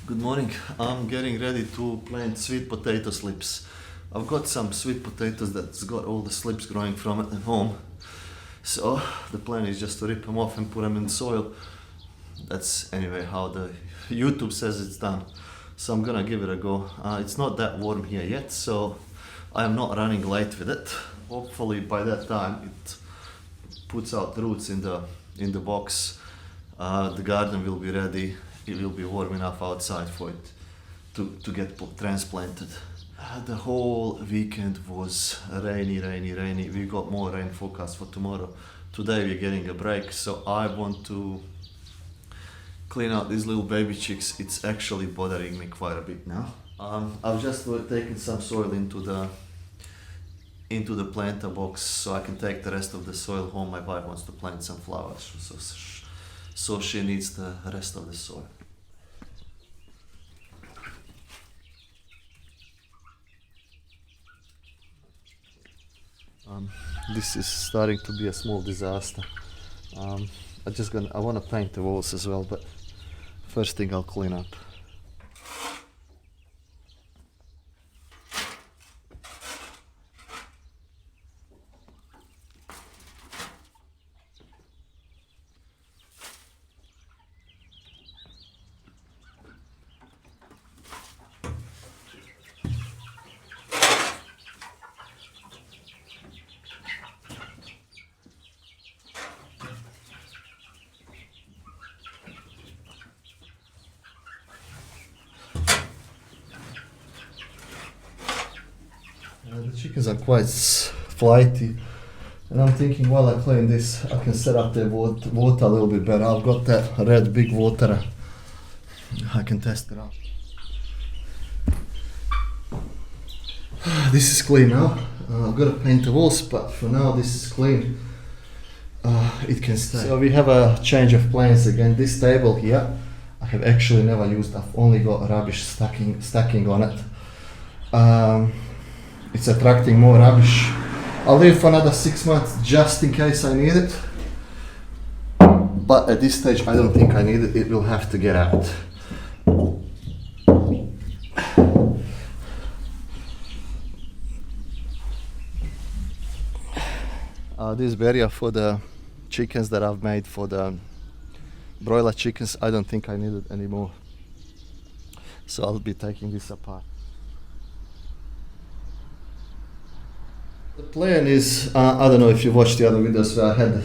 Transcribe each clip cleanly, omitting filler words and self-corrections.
Good morning. I'm getting ready to plant sweet potato slips. I've got some sweet potatoes that's got all the slips growing from it at home. So the plan is just to rip them off and put them in soil. That's anyway how the YouTube says it's done. So I'm gonna give it a go. It's not that warm here yet, so I'm not running late with it. Hopefully by that time it puts out roots in the box. The garden will be ready. It will be warm enough outside for it to get transplanted. The whole weekend was rainy. We got more rain forecast for tomorrow. Today we're getting a break, so I want to clean out these little baby chicks. It's actually bothering me quite a bit now. I've just taken some soil into the planter box so I can take the rest of the soil home. My wife wants to plant some flowers, so she needs the rest of the soil. This is starting to be a small disaster. I want to paint the walls as well, but first thing I'll clean up. The chickens are quite flighty, and I'm thinking while I clean this, I can set up the water a little bit better. I've got that red big water. I can test it out. This is clean now. I've got to paint the walls, but for now this is clean. It can stay. So we have a change of plans again. This table here, I have actually never used. I've only got rubbish stacking on it. It's attracting more rubbish. I'll leave it for another 6 months just in case I need it. But at this stage I don't think I need it. It will have to get out. This barrier for the chickens that I've made for the broiler chickens, I don't think I need it anymore. So I'll be taking this apart. The plan is, I don't know if you watched the other videos where I had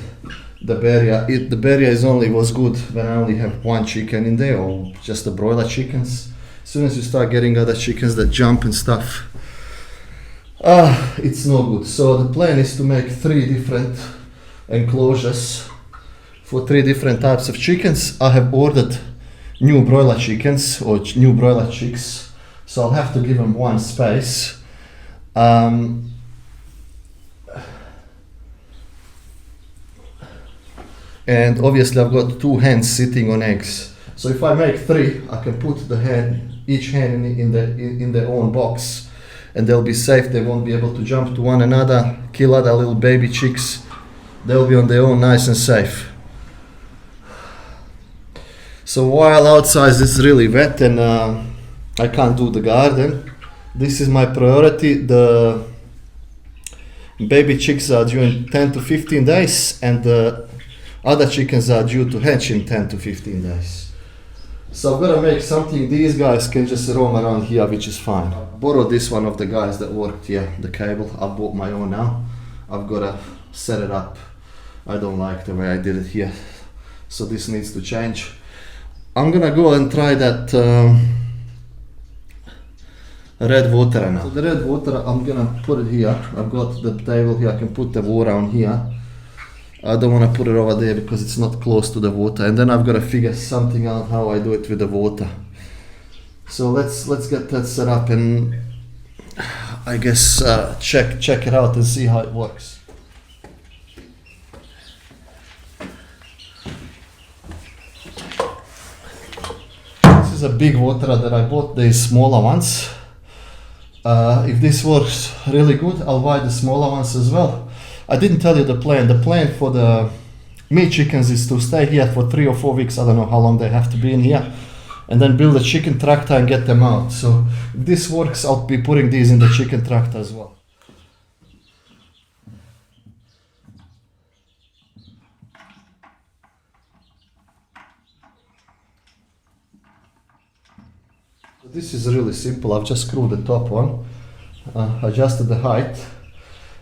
the barrier. The barrier was good when I only have one chicken in there, or just the broiler chickens. As soon as you start getting other chickens that jump and stuff, it's no good. So the plan is to make 3 different enclosures for 3 different types of chickens. I have ordered new broiler chickens or new broiler chicks, so I'll have to give them one space. And obviously I've got 2 hens sitting on eggs. So if I make 3, I can put each hen in their own box, and they'll be safe. They won't be able to jump to one another, kill other little baby chicks. They'll be on their own, nice and safe. So while outside it's really wet and I can't do the garden, this is my priority. The baby chicks are due in 10 to 15 days, and the other chickens are due to hatch in 10 to 15 days. So I've got to make something. These guys can just roam around here, which is fine. I borrowed this one of the guys that worked here, the cable. I bought my own now. I've got to set it up. I don't like the way I did it here, so this needs to change. I'm gonna go and try that red water now. So the red water, I'm gonna put it here. I've got the table here. I can put the water on here. I don't want to put it over there because it's not close to the water, and then I've got to figure something out how I do it with the water. So let's get that set up and I guess check it out and see how it works. This is a big water that I bought. The smaller ones. If this works really good, I'll buy the smaller ones as well. I didn't tell you the plan. The plan for the meat chickens is to stay here for 3 or 4 weeks. I don't know how long they have to be in here. and then build a chicken tractor and get them out. So if this works, I'll be putting these in the chicken tractor as well. This is really simple. I've just screwed the top on, adjusted the height.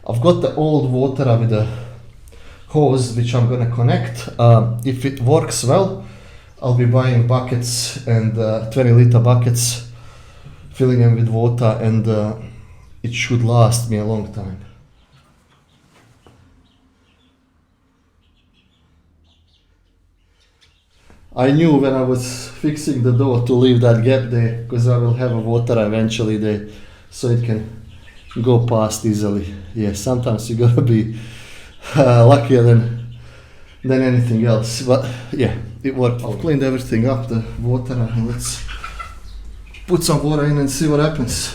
I've got the old water with the hose which I'm gonna connect. If it works well, I'll be buying buckets and 20-liter buckets, filling them with water, and it should last me a long time. I knew when I was fixing the door to leave that gap there, because I will have a water eventually there, so it can go past easily. Yeah, sometimes you gotta be luckier than anything else, but yeah, it worked. I've cleaned everything up, the water, and let's put some water in and see what happens.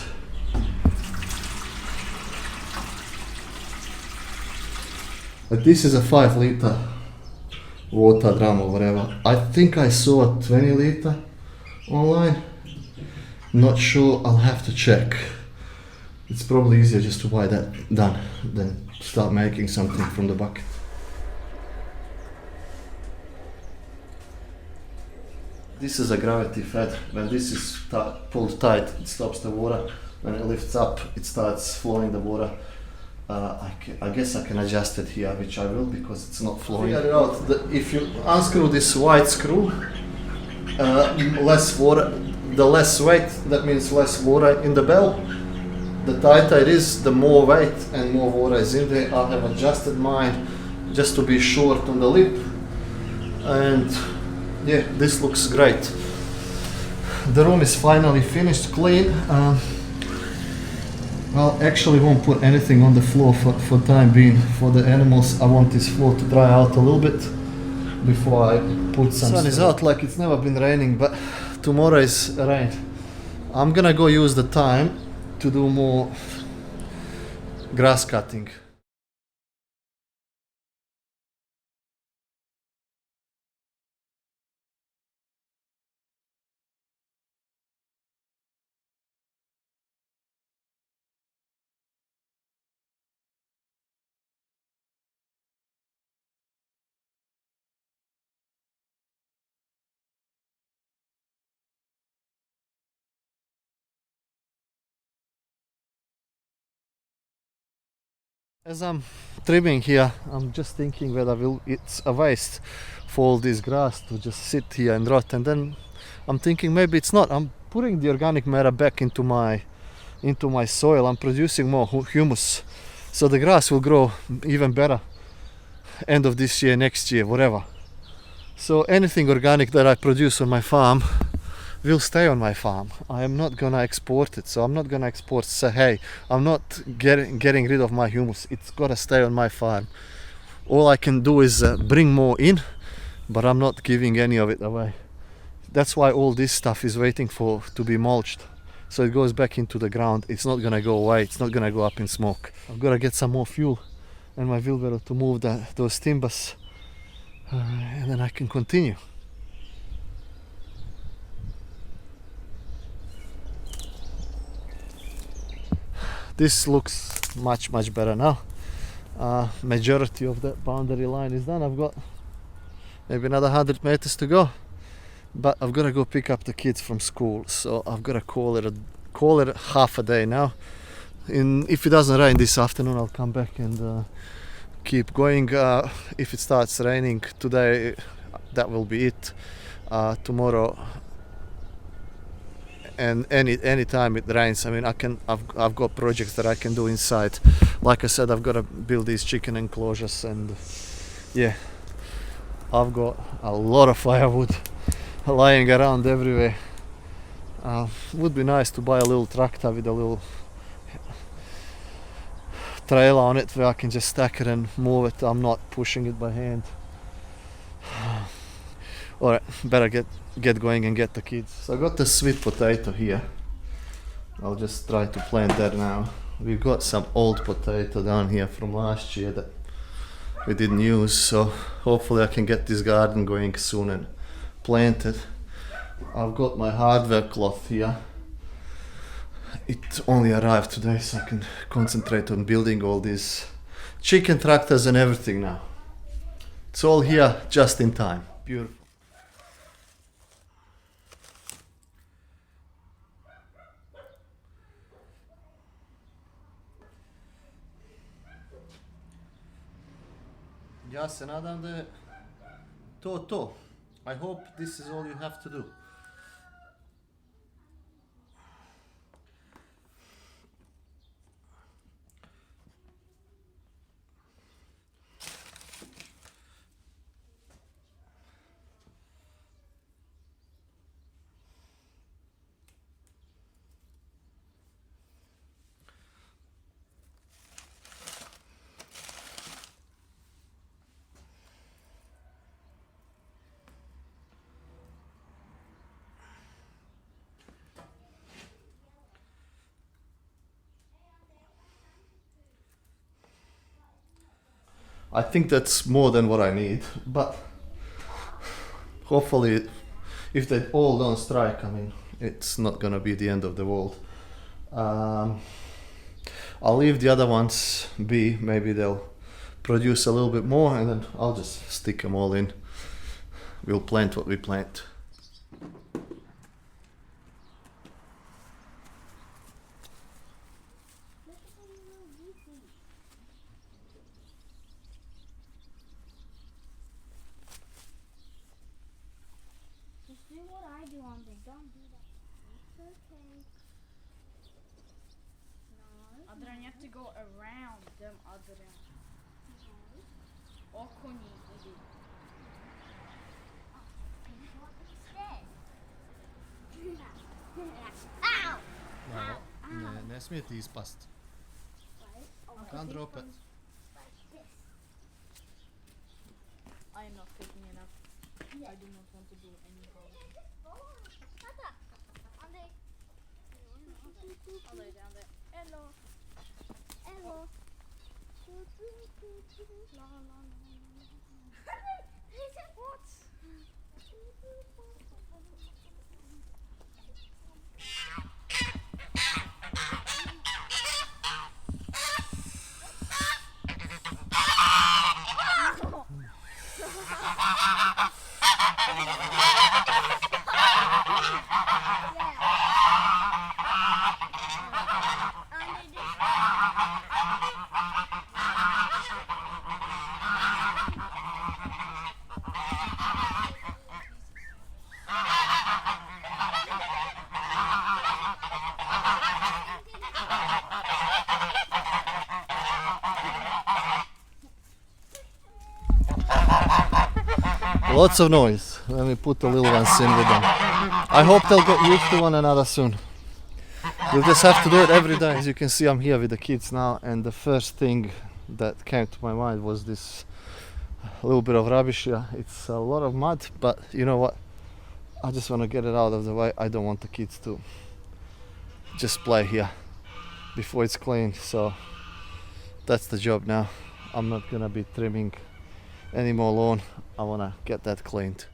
But this is a 5-liter water drum or whatever. I think I saw a 20-liter online. Not sure, I'll have to check. It's probably easier just to buy that done than start making something from the bucket. This is a gravity fed. When this is pulled tight, it stops the water. When it lifts up, it starts flowing the water. I guess I can adjust it here, which I will, because it's not flowing. Figure it out. If you unscrew this white screw, less water, the less weight, that means less water in the bell. The tighter it is, the more weight and more water is in there. I have adjusted mine just to be short on the lip, and yeah, this looks great. The room is finally finished, clean. Well, actually won't put anything on the floor for time being. For the animals, I want this floor to dry out a little bit before I put some. The sun is out like it's never been raining, but tomorrow is rain. I'm gonna go use the time to do more grass cutting. As I'm trimming here, I'm just thinking whether it's a waste for all this grass to just sit here and rot, and then I'm thinking maybe it's not. I'm putting the organic matter back into my soil. I'm producing more humus, so the grass will grow even better end of this year, next year, whatever. So anything organic that I produce on my farm will stay on my farm. I am not gonna export it, so I'm not gonna say, hey, I'm not getting rid of my humus. It's gotta stay on my farm. All I can do is bring more in, but I'm not giving any of it away. That's why all this stuff is waiting to be mulched, so it goes back into the ground. It's not gonna go away. It's not gonna go up in smoke. I've gotta get some more fuel and my wheelbarrow to move those timbers, and then I can continue. This looks much better now. Majority of the boundary line is done. I've got maybe another 100 meters to go, but I've got to go pick up the kids from school, so I've got to call it half a day now. If it doesn't rain this afternoon, I'll come back and keep going. If it starts raining today, that will be it. Tomorrow, and any time it rains, I mean, I've got projects that I can do inside. Like I said, I've got to build these chicken enclosures, and yeah, I've got a lot of firewood lying around everywhere. Would be nice to buy a little tractor with a little trailer on it where I can just stack it and move it. I'm not pushing it by hand. Alright, better get going and get the kids. So I got the sweet potato here. I'll just try to plant that now. We've got some old potato down here from last year that we didn't use, so hopefully I can get this garden going soon and plant it. I've got my hardware cloth here. It only arrived today, so I can concentrate on building all these chicken tractors and everything now. It's all here just in time. Beautiful. Ja se nadam da je to. I hope this is all you have to do. I think that's more than what I need, but hopefully if they all don't strike, I mean, it's not gonna be the end of the world. I'll leave the other ones be, maybe they'll produce a little bit more and then I'll just stick them all in. We'll plant what we plant. Just do what I do on the don't do that. It's okay. No. Adrian, you have to go around them, Adrian. O konji idi. What instead? Ow! Ne smije ti ispast. Right? Oh, Can't drop it. like this. I am not picking it up. Yeah. I do not want to do any harm. I'll lay down there. Hello. Hello. La, la, la, What? Lots of noise. Let me put the little ones in with them. I hope they'll get used to one another soon. We'll just have to do it every day. As you can see, I'm here with the kids now, and the first thing that came to my mind was this little bit of rubbish here. It's a lot of mud, but you know what? I just want to get it out of the way. I don't want the kids to just play here before it's clean. So that's the job now. I'm not gonna be trimming any more lawn. I want to get that cleaned.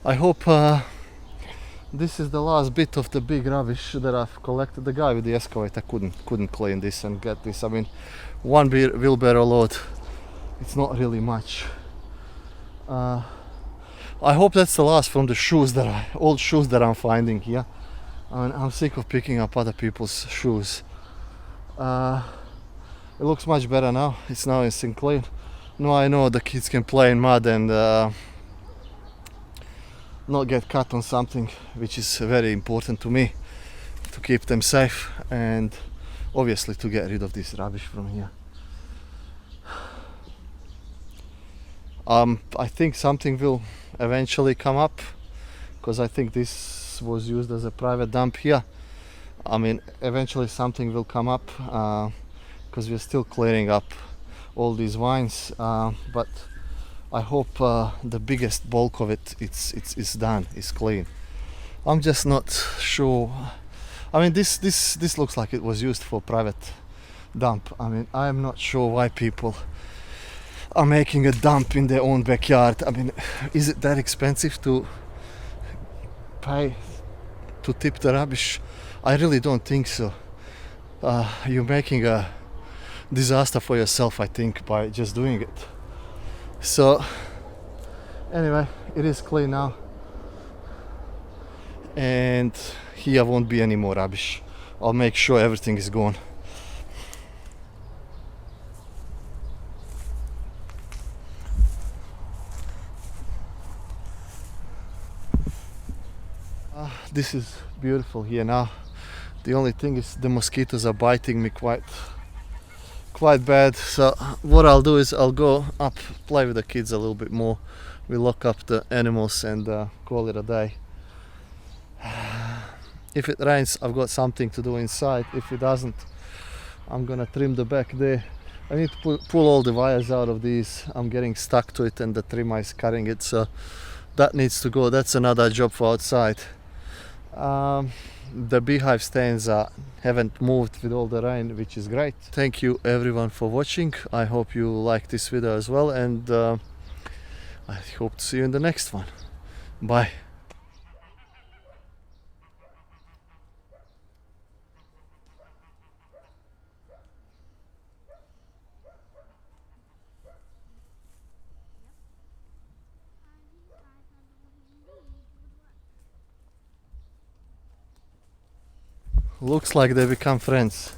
I hope this is the last bit of the big rubbish that I've collected. The guy with the excavator couldn't clean this and get this. I mean, one wheelbarrow load, it's not really much. I hope that's the last from the shoes old shoes that I'm finding here. I mean, I'm sick of picking up other people's shoes. It looks much better now. It's now in clean. Now I know the kids can play in mud and not get cut on something, which is very important to me, to keep them safe. And obviously to get rid of this rubbish from here. I think something will eventually come up, because I think this was used as a private dump here. I mean, eventually something will come up, because we're still clearing up all these vines, but I hope the biggest bulk of it's done, it's clean. I'm just not sure. I mean, this looks like it was used for private dump. I mean, I'm not sure why people are making a dump in their own backyard. I mean, is it that expensive to pay to tip the rubbish? I really don't think so. You're making a disaster for yourself, I think, by just doing it. So anyway, it is clean now, and here won't be any more rubbish. I'll make sure everything is gone. This is beautiful here now. The only thing is the mosquitoes are biting me quite bad. So what I'll do is I'll go up, play with the kids a little bit more. We lock up the animals and call it a day. If it rains, I've got something to do inside. If it doesn't, I'm gonna trim the back there. I need to pull all the wires out of these. I'm getting stuck to it and the trimmer is cutting it, so that needs to go. That's another job for outside. The beehive stands haven't moved with all the rain, which is great. Thank you everyone for watching. I hope you like this video as well, and I hope to see you in the next one. Bye. Looks like they become friends.